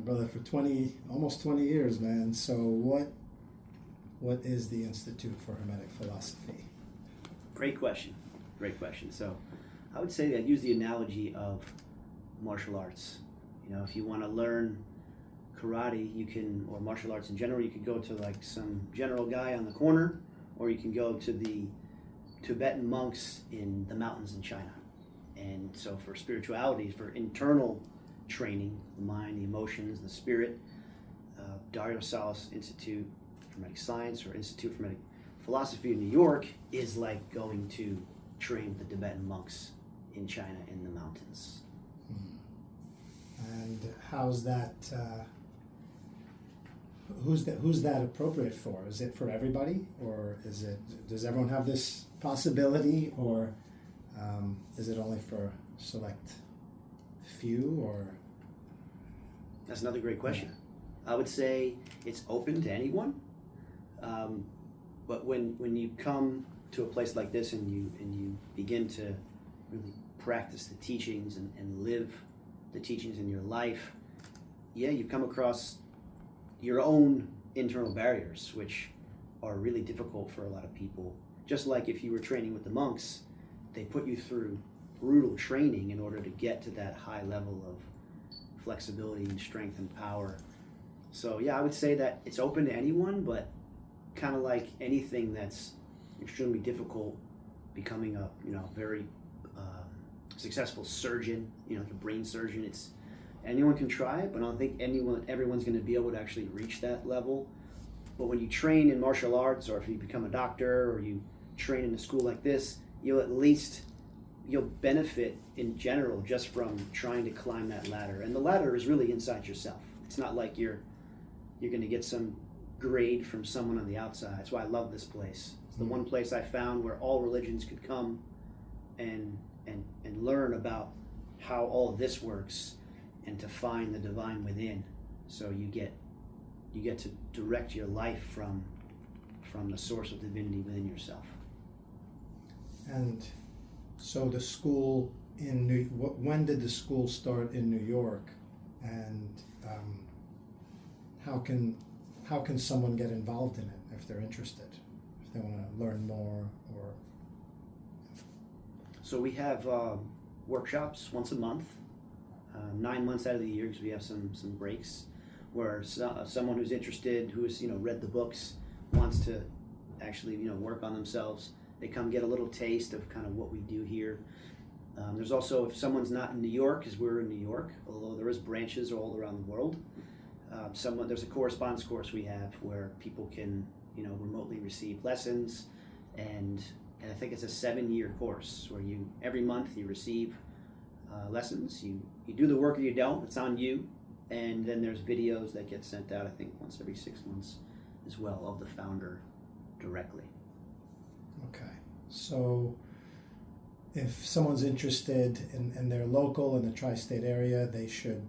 brother, for almost 20 years, man. So what is the Institute for Hermetic Philosophy? Great question. Great question. So I would say I'd use the analogy of martial arts. You know, if you want to learn karate, you can, or martial arts in general, you could go to like some general guy on the corner, or you can go to the Tibetan monks in the mountains in China. And so for spirituality, for internal training, the mind, the emotions, the spirit, Dario Salas Institute for Hermetic Science or Institute for Hermetic Philosophy in New York is like going to train with the Tibetan monks in China in the mountains. And how's that? Who's that appropriate for? Is it for everybody, or does everyone have this possibility, or is it only for select few? Or that's another great question. I would say it's open to anyone, but when you come to a place like this and you begin to really practice the teachings and live the teachings in your life, you come across your own internal barriers, which are really difficult for a lot of people. Just like if you were training with the monks, they put you through brutal training in order to get to that high level of flexibility and strength and power. So I would say that it's open to anyone, but kind of like anything that's extremely difficult, becoming a very successful surgeon, like a brain surgeon, anyone can try it, but I don't think everyone's going to be able to actually reach that level. But when you train in martial arts, or if you become a doctor, or you train in a school like this, you'll benefit in general just from trying to climb that ladder. And the ladder is really inside yourself. It's not like you're going to get some grade from someone on the outside. That's why I love this place. It's the one place I found where all religions could come and learn about how all of this works, and to find the divine within. So you get to direct your life from the source of divinity within yourself. And so the school when did the school start in New York, and how can someone get involved in it if they're interested, if they want to learn more? Or so we have workshops once a month, 9 months out of the year, because we have some breaks, where someone who's interested, who has read the books, wants to actually work on themselves, they come get a little taste of kind of what we do here. There's also, if someone's not in New York, because we're in New York, although there is branches all around the world, there's a correspondence course we have where people can remotely receive lessons, and I think it's a 7-year course where every month you receive lessons. You do the work or you don't. It's on you. And then there's videos that get sent out, I think, once every 6 months as well, of the founder directly. Okay. So if someone's interested and they're local in the tri-state area, they should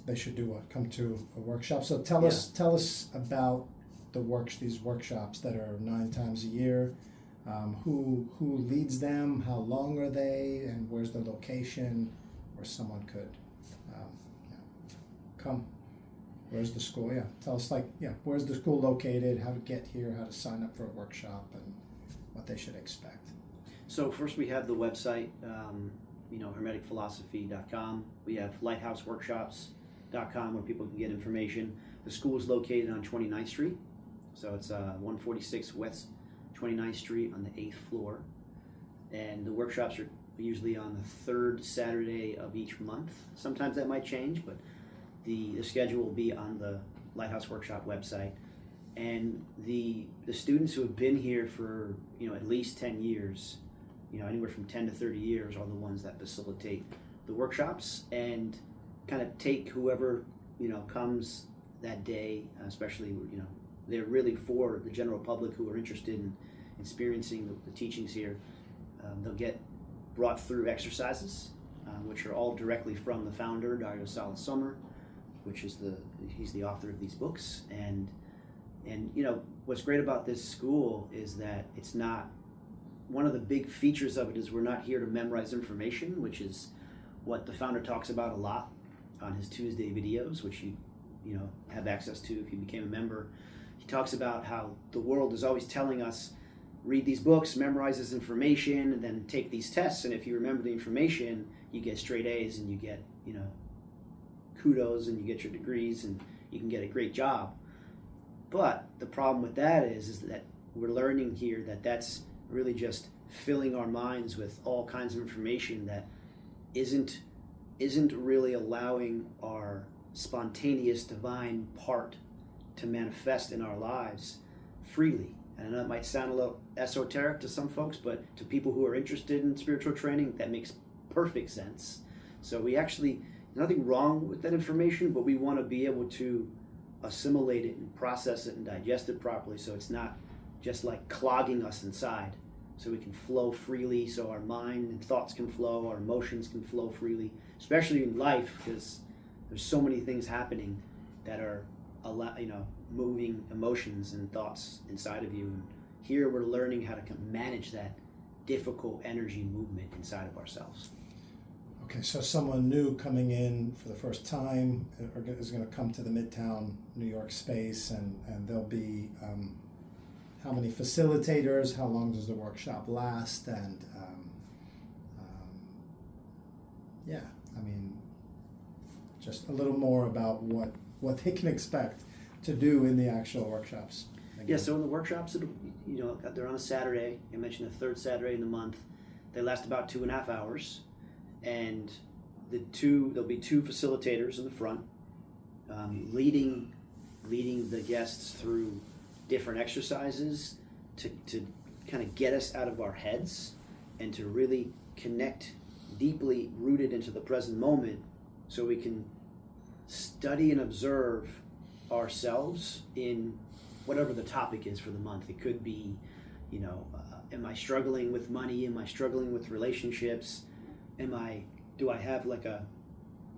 do what? Come to a workshop. So tell us about these workshops that are 9 times a year. Who leads them? How long are they? And where's the location where someone could come? Where's the school? Tell us where's the school located? How to get here? How to sign up for a workshop, and what they should expect. So first we have the website, hermeticphilosophy.com. We have lighthouseworkshops.com where people can get information. The school is located on 29th Street, so it's 146 West 29th Street on the 8th floor, and the workshops are usually on the 3rd Saturday of each month. Sometimes that might change, but the schedule will be on the Lighthouse Workshop website. And the students who have been here for at least 10 years, anywhere from 10 to 30 years, are the ones that facilitate the workshops and kind of take whoever comes that day, especially they're really for the general public who are interested in experiencing the teachings here. They'll get brought through exercises, which are all directly from the founder, Dario Salas, which is he's the author of these books. And what's great about this school is that it's not, one of the big features of it is we're not here to memorize information, which is what the founder talks about a lot. on his Tuesday videos, which you have access to if you became a member. He talks about how the world is always telling us, read these books, memorize this information, and then take these tests. And if you remember the information, you get straight A's and you get, kudos and you get your degrees and you can get a great job. But the problem with that is that we're learning here that that's really just filling our minds with all kinds of information that isn't really allowing our spontaneous divine part to manifest in our lives freely. And I know it might sound a little esoteric to some folks, but to people who are interested in spiritual training, that makes perfect sense. So we actually, nothing wrong with that information, but we want to be able to assimilate it and process it and digest it properly, so it's not just like clogging us inside, so we can flow freely, so our mind and thoughts can flow, our emotions can flow freely, especially in life, because there's so many things happening that are moving emotions and thoughts inside of you. And here we're learning how to manage that difficult energy movement inside of ourselves. Okay, so someone new coming in for the first time is going to come to the Midtown New York space, and there'll be how many facilitators, how long does the workshop last, and just a little more about what they can expect to do in the actual workshops. Again. Yeah, so in the workshops, they're on a Saturday. I mentioned the third Saturday in the month. They last about 2.5 hours. And there'll be two facilitators in the front, leading the guests through different exercises to kind of get us out of our heads and to really connect deeply rooted into the present moment, so we can study and observe ourselves in whatever the topic is for the month. It could be, am I struggling with money? Am I struggling with relationships? Do I have like a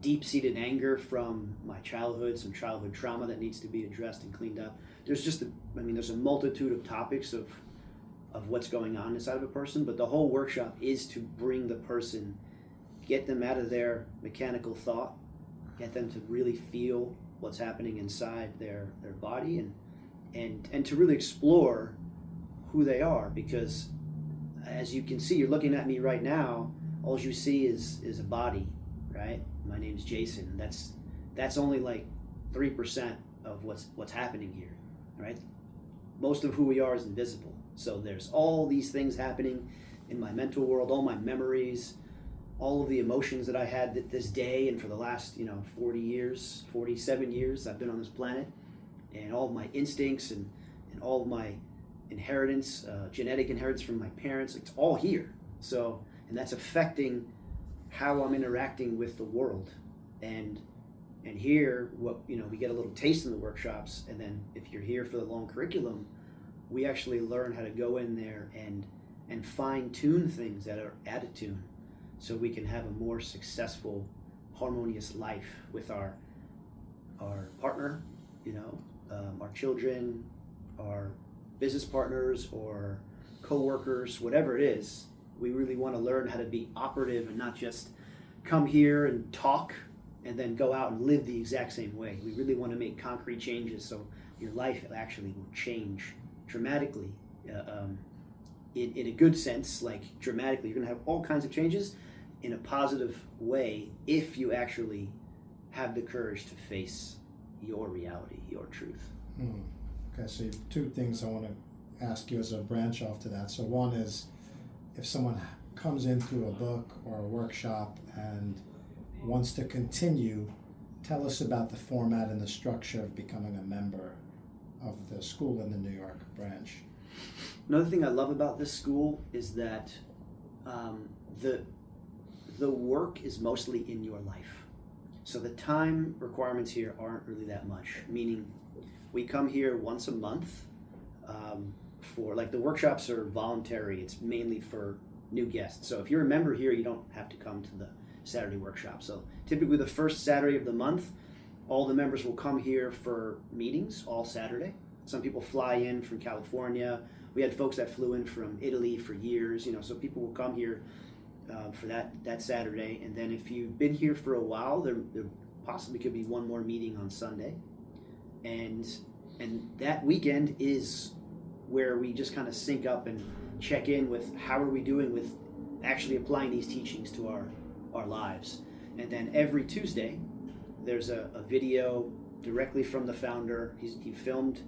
deep-seated anger from my childhood, some childhood trauma that needs to be addressed and cleaned up? There's there's a multitude of topics of what's going on inside of a person, but the whole workshop is to bring the person, get them out of their mechanical thought, get them to really feel what's happening inside their body, and to really explore who they are. Because as you can see, you're looking at me right now, all you see is a body, right? My name's Jason. That's only like 3% of what's happening here, right? Most of who we are is invisible. So there's all these things happening in my mental world, all my memories, all of the emotions that I had this day and for the last 47 years I've been on this planet, and all of my instincts and all of my inheritance, genetic inheritance from my parents. It's all here. So, and that's affecting how I'm interacting with the world. And here, we get a little taste in the workshops, and then if you're here for the long curriculum, we actually learn how to go in there and fine tune things that are out of tune, so we can have a more successful, harmonious life with our partner, our children, our business partners, or co-workers, whatever it is. We really want to learn how to be operative and not just come here and talk and then go out and live the exact same way. We really want to make concrete changes so your life actually will change dramatically, in a good sense, like dramatically. You're going to have all kinds of changes in a positive way if you actually have the courage to face your reality, your truth. Okay, so you have two things I want to ask you as a branch off to that. So one is, if someone comes in through a book or a workshop and wants to continue, tell us about the format and the structure of becoming a member of the school in the New York branch. Another thing I love about this school is that the work is mostly in your life. So the time requirements here aren't really that much, meaning we come here once a month. For the workshops are voluntary. It's mainly for new guests. So if you're a member here, you don't have to come to the Saturday workshop. So typically the first Saturday of the month, all the members will come here for meetings all Saturday. Some people fly in from California. We had folks that flew in from Italy for years, so people will come here for that Saturday. And then if you've been here for a while, there possibly could be one more meeting on Sunday, and that weekend is where we just kind of sync up and check in with how are we doing with actually applying these teachings to our lives. And then every Tuesday there's a video directly from the founder. He filmed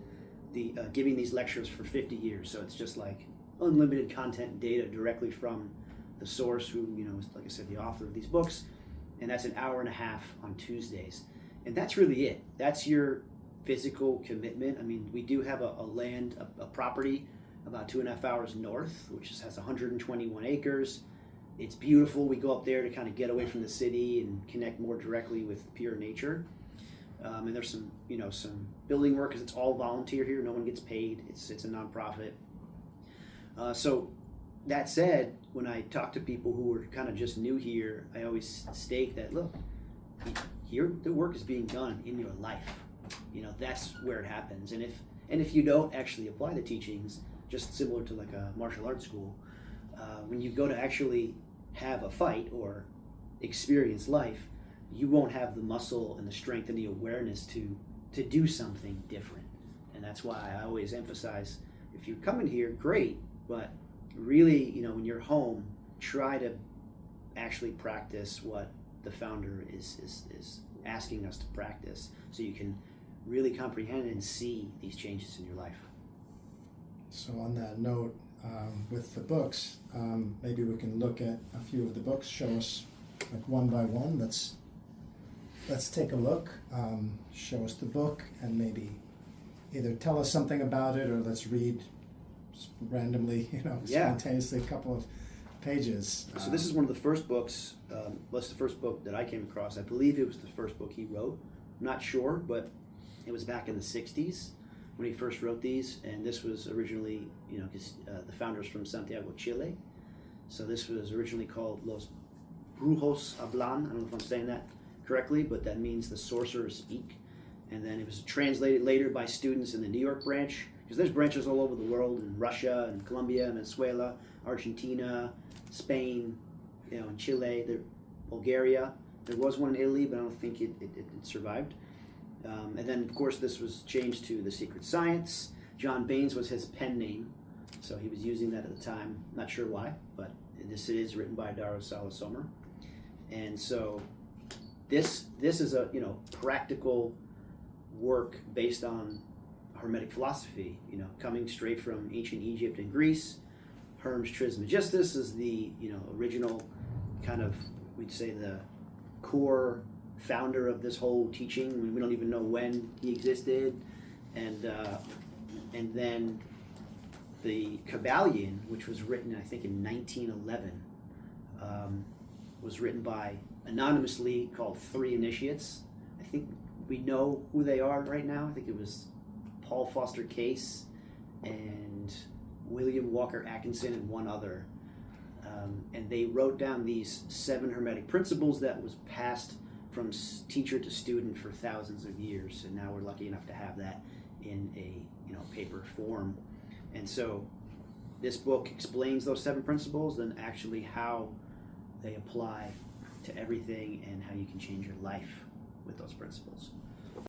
the giving these lectures for 50 years, so it's just like unlimited content and data directly from the source, who is, like I said, the author of these books. And that's an hour and a half on Tuesdays, and that's really it. That's your physical commitment. I mean, we do have a property about 2.5 hours north, which has 121 acres. It's beautiful. We go up there to kind of get away from the city and connect more directly with pure nature. And there's some building work, because it's all volunteer here. No one gets paid. It's a nonprofit. So that said, when I talk to people who are kind of just new here, I always state that, look, here the work is being done in your life. That's where it happens. And if you don't actually apply the teachings, just similar to like a martial arts school, when you go to actually have a fight or experience life, you won't have the muscle and the strength and the awareness to do something different. And that's why I always emphasize, if you're coming here, great, but really, when you're home, try to actually practice what the founder is asking us to practice, so you can really comprehend and see these changes in your life. So on that note, with the books, maybe we can look at a few of the books, show us like one by one. Let's take a look, show us the book, and maybe either tell us something about it, or let's read randomly, spontaneously a couple of pages. So this is one of the first books. That's the first book that I came across. I believe it was the first book he wrote. I'm not sure, but it was back in the 60s when he first wrote these. And this was originally, because the founder's from Santiago, Chile. So this was originally called Los Brujos Hablan. I don't know if I'm saying that correctly, but that means the sorcerers speak. And then it was translated later by students in the New York branch, because there's branches all over the world, in Russia and Colombia, Venezuela, Argentina, Spain, in Chile, Bulgaria. There was one in Italy, but I don't think it survived. And then, of course, this was changed to The Secret Science. John Baines was his pen name, so he was using that at the time. Not sure why, but this is written by Dario Sala Sommer. And so this is a practical work based on Hermetic philosophy, coming straight from ancient Egypt and Greece. Hermes Trismegistus is the original kind of, we'd say, the core founder of this whole teaching. We don't even know when he existed, and then the Kabbalion, which was written, I think, in 1911, was written by anonymously, called 3 initiates. I think we know who they are right now. I think it was Paul Foster Case and William Walker Atkinson and one other. And they wrote down these 7 Hermetic principles that was passed from teacher to student for thousands of years. And now we're lucky enough to have that in a paper form. And so this book explains those 7 principles, and actually how they apply to everything and how you can change your life with those principles.